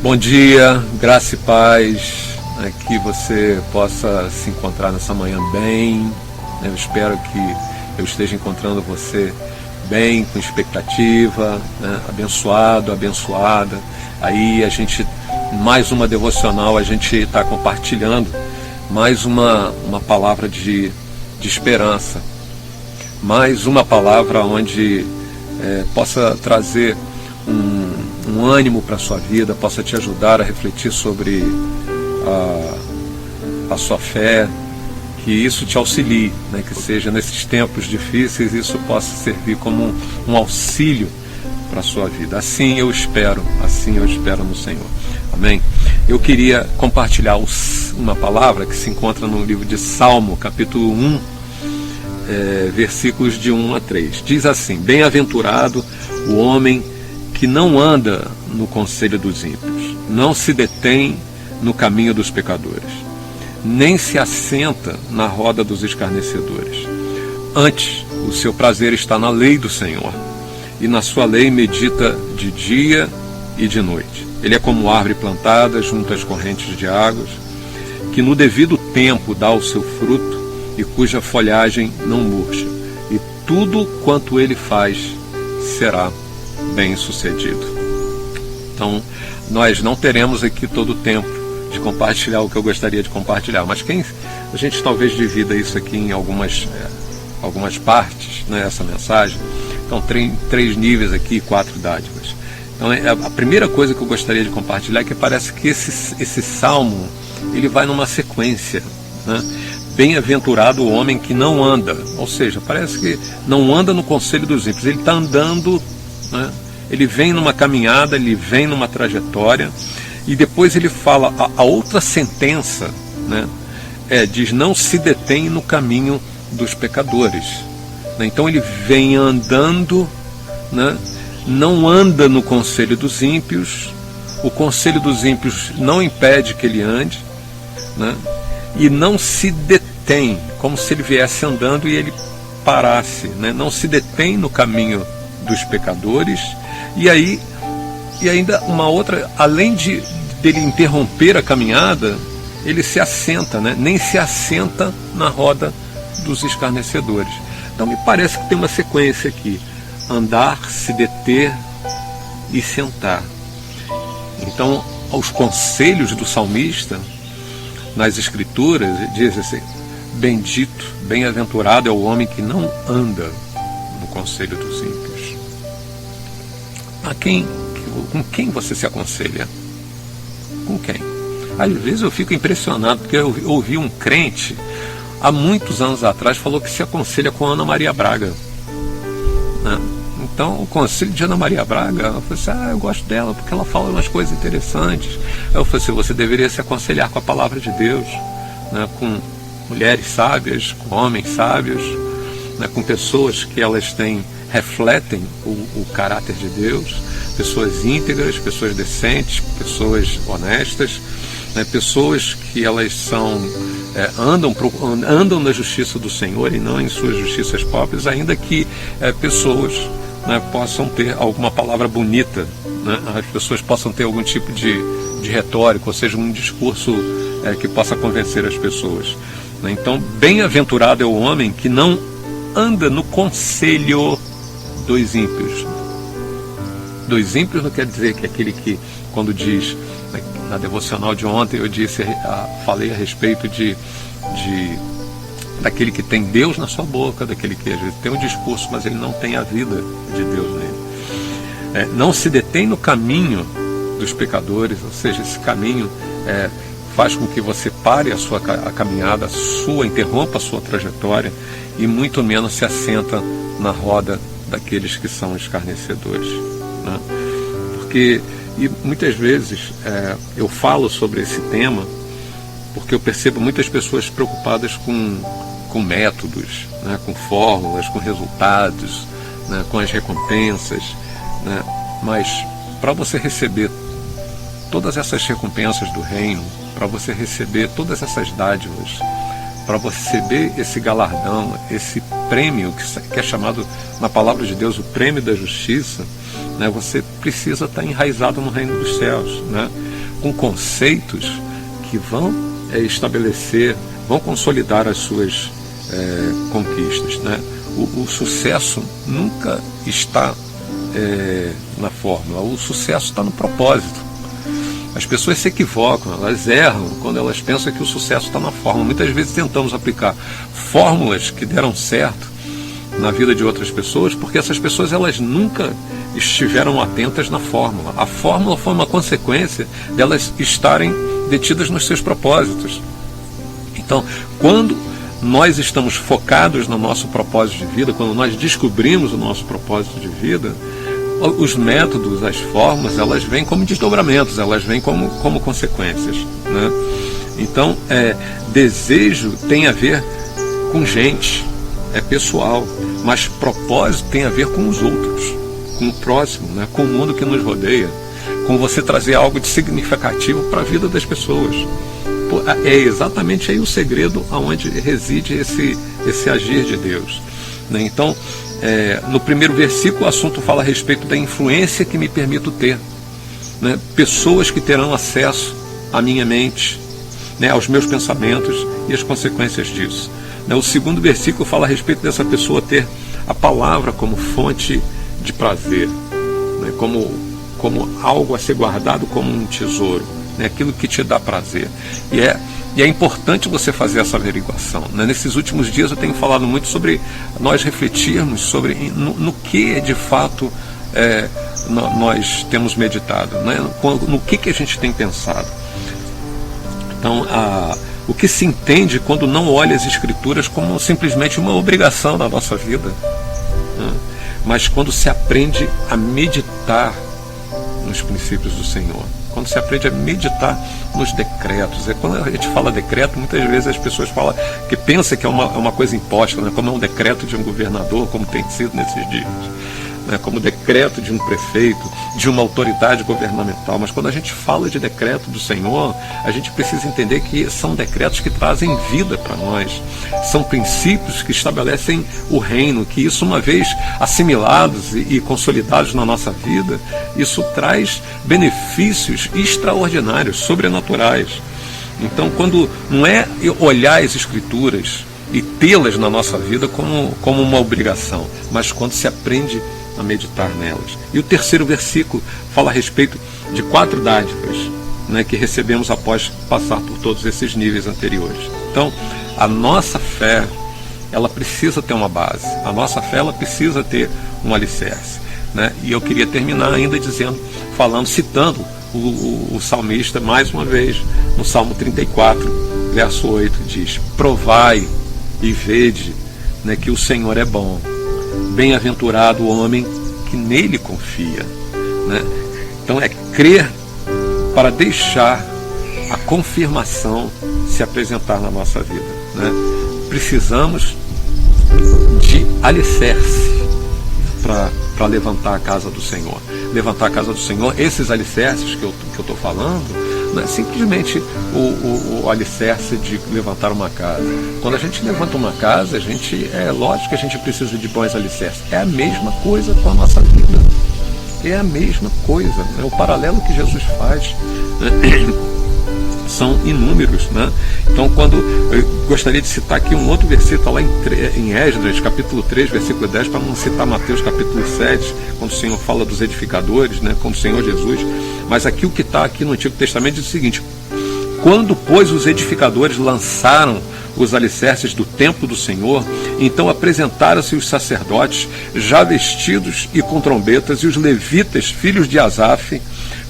Bom dia, graça e paz, que você possa se encontrar nessa manhã bem. Eu espero que eu esteja encontrando você bem, com expectativa, abençoado, abençoada. Aí a gente, mais uma devocional, a gente está compartilhando mais uma palavra de esperança, mais uma palavra onde possa trazer um ânimo para a sua vida, possa te ajudar a refletir sobre a sua fé, que isso te auxilie, que seja nesses tempos difíceis, isso possa servir como um auxílio para a sua vida. Assim eu espero no Senhor. Amém? Eu queria compartilhar uma palavra que se encontra no livro de Salmo, capítulo 1, versículos de 1 a 3. Diz assim: Bem-aventurado o homem que não anda no conselho dos ímpios, não se detém no caminho dos pecadores, nem se assenta na roda dos escarnecedores. Antes, o seu prazer está na lei do Senhor, e na sua lei medita de dia e de noite. Ele é como árvore plantada junto às correntes de águas, que no devido tempo dá o seu fruto, e cuja folhagem não murcha, e tudo quanto ele faz será bem-sucedido. Então, nós não teremos aqui todo o tempo de compartilhar o que eu gostaria de compartilhar, mas a gente talvez divida isso aqui em algumas partes, essa mensagem. Então, três níveis aqui, 4 dádivas. Então, a primeira coisa que eu gostaria de compartilhar é que parece que esse salmo, ele vai numa sequência, Bem-aventurado o homem que não anda, ou seja, parece que não anda no conselho dos ímpios, ele está andando, ele vem numa caminhada, ele vem numa trajetória, e depois ele fala, a outra sentença, diz, não se detém no caminho dos pecadores. Então ele vem andando, não anda no conselho dos ímpios, o conselho dos ímpios não impede que ele ande, e não se detém, como se ele viesse andando e ele parasse, não se detém no caminho dos pecadores. E ainda uma outra, além dele interromper a caminhada, ele se assenta, nem se assenta na roda dos escarnecedores. Então me parece que tem uma sequência aqui: andar, se deter e sentar. Então, os conselhos do salmista nas escrituras diz assim: bendito, bem-aventurado é o homem que não anda no conselho dos ímpios. Com quem você se aconselha? Com quem? Às vezes eu fico impressionado, porque eu ouvi um crente há muitos anos atrás falou que se aconselha com Ana Maria Braga, Então, o conselho de Ana Maria Braga, eu falei assim, eu gosto dela porque ela fala umas coisas interessantes. Eu falei assim, você deveria se aconselhar com a palavra de Deus, com mulheres sábias, com homens sábios, com pessoas que elas refletem o caráter de Deus, pessoas íntegras, pessoas decentes, pessoas honestas, pessoas que elas andam na justiça do Senhor e não em suas justiças próprias, ainda que pessoas possam ter alguma palavra bonita, as pessoas possam ter algum tipo de retórica, ou seja, um discurso que possa convencer as pessoas. Então, bem-aventurado é o homem que não anda no conselho dos ímpios. Dos ímpios não quer dizer que aquele que, quando diz, na devocional de ontem eu falei a respeito daquele que tem Deus na sua boca, daquele que às vezes tem um discurso, mas ele não tem a vida de Deus nele. Não se detém no caminho dos pecadores, ou seja, esse caminho faz com que você pare a caminhada, interrompa a sua trajetória, e muito menos se assenta na roda daqueles que são escarnecedores. Porque, e muitas vezes eu falo sobre esse tema porque eu percebo muitas pessoas preocupadas com métodos, com fórmulas, com resultados, com as recompensas, mas para você receber todas essas recompensas do reino, para você receber todas essas dádivas, para você receber esse galardão, esse prêmio que é chamado na palavra de Deus o prêmio da justiça, você precisa estar enraizado no reino dos céus, com conceitos que vão estabelecer, vão consolidar as suas conquistas, né? O sucesso nunca está na fórmula, o sucesso está no propósito. As pessoas se equivocam, elas erram quando elas pensam que o sucesso está na fórmula. Muitas vezes tentamos aplicar fórmulas que deram certo na vida de outras pessoas, porque essas pessoas elas nunca estiveram atentas na fórmula. A fórmula foi uma consequência delas estarem detidas nos seus propósitos. Então, quando nós estamos focados no nosso propósito de vida, quando nós descobrimos o nosso propósito de vida, os métodos, as fórmulas, elas vêm como desdobramentos, elas vêm como consequências, né? Então, desejo tem a ver com gente, é pessoal, mas propósito tem a ver com os outros, com o próximo, né? Com o mundo que nos rodeia, com você trazer algo de significativo para a vida das pessoas. É exatamente aí o segredo aonde reside esse agir de Deus, né? Então, no primeiro versículo o assunto fala a respeito da influência que me permito ter, né? Pessoas que terão acesso à minha mente, né? Aos meus pensamentos e as consequências disso, né? O segundo versículo fala a respeito dessa pessoa ter a palavra como fonte de prazer, né? como algo a ser guardado como um tesouro, né? Aquilo que te dá prazer. E é importante você fazer essa averiguação, né? Nesses últimos dias eu tenho falado muito sobre nós refletirmos sobre no que de fato nós temos meditado, né? No que a gente tem pensado. Então, o que se entende quando não olha as Escrituras como simplesmente uma obrigação da nossa vida, né? Mas quando se aprende a meditar nos princípios do Senhor, quando se aprende a meditar nos decretos. Quando a gente fala decreto, muitas vezes as pessoas falam que pensam que é uma coisa imposta, né? Como é um decreto de um governador, como tem sido nesses dias, né? Como decreto de um prefeito, de uma autoridade governamental. Mas quando a gente fala de decreto do Senhor, a gente precisa entender que são decretos que trazem vida para nós, são princípios que estabelecem o reino, que isso, uma vez assimilados e consolidados na nossa vida, isso traz benefícios extraordinários, sobrenaturais. Então, quando não é olhar as Escrituras e tê-las na nossa vida como uma obrigação, mas quando se aprende a meditar nelas. E o terceiro versículo fala a respeito de 4 dádivas, né, que recebemos após passar por todos esses níveis anteriores. Então, a nossa fé, ela precisa ter uma base, a nossa fé, ela precisa ter um alicerce, né? E eu queria terminar ainda citando o salmista mais uma vez, no Salmo 34, verso 8, diz: provai e vede, né, que o Senhor é bom. Bem-aventurado o homem que nele confia, né? Então é crer para deixar a confirmação se apresentar na nossa vida, né? Precisamos de alicerce para levantar a casa do Senhor. Levantar a casa do Senhor, esses alicerces que eu estou falando, não é simplesmente o alicerce de levantar uma casa. Quando a gente levanta uma casa, é lógico que a gente precisa de bons alicerces. É a mesma coisa com a nossa vida. É a mesma coisa, né? O paralelo que Jesus faz, né? São inúmeros, né? Então, eu gostaria de citar aqui um outro versículo lá em Esdras, capítulo 3, versículo 10, para não citar Mateus, capítulo 7, quando o Senhor fala dos edificadores, né? Com o Senhor Jesus. Mas aqui o que está aqui no Antigo Testamento diz o seguinte: quando, pois, os edificadores lançaram os alicerces do templo do Senhor, então apresentaram-se os sacerdotes, já vestidos e com trombetas, e os levitas, filhos de Asaf,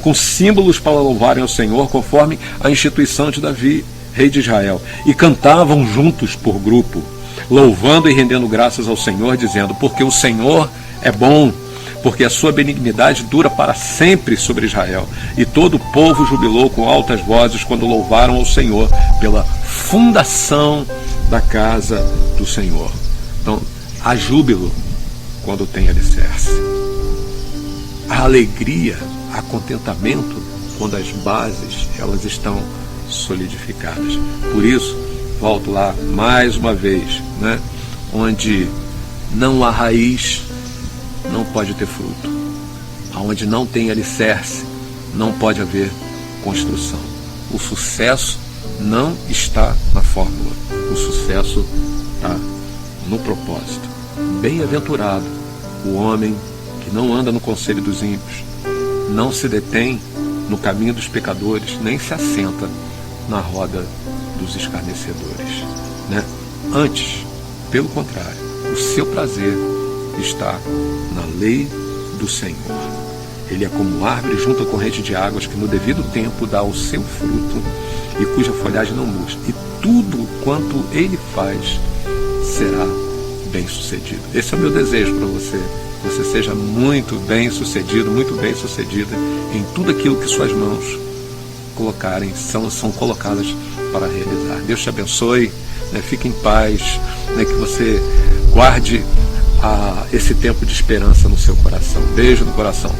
com símbolos para louvarem ao Senhor, conforme a instituição de Davi, rei de Israel. E cantavam juntos por grupo, louvando e rendendo graças ao Senhor, dizendo: porque o Senhor é bom, porque a sua benignidade dura para sempre sobre Israel. E todo o povo jubilou com altas vozes quando louvaram ao Senhor pela fundação da casa do Senhor. Então, há júbilo quando tem alicerce. Há alegria, há contentamento quando as bases elas estão solidificadas. Por isso, volto lá mais uma vez, né? Onde não há raiz, não pode ter fruto. Onde não tem alicerce, não pode haver construção. O sucesso não está na fórmula. O sucesso está no propósito. Bem-aventurado o homem que não anda no conselho dos ímpios, não se detém no caminho dos pecadores, nem se assenta na roda dos escarnecedores, né? Antes, pelo contrário, o seu prazer está na lei do Senhor. Ele é como árvore junto à corrente de águas que no devido tempo dá o seu fruto e cuja folhagem não murcha. E tudo quanto ele faz será bem sucedido. Esse é o meu desejo para você. Que você seja muito bem sucedido, muito bem sucedida em tudo aquilo que suas mãos colocarem, são colocadas para realizar. Deus te abençoe, né? Fique em paz, né? Que você guarde esse tempo de esperança no seu coração. Beijo no coração.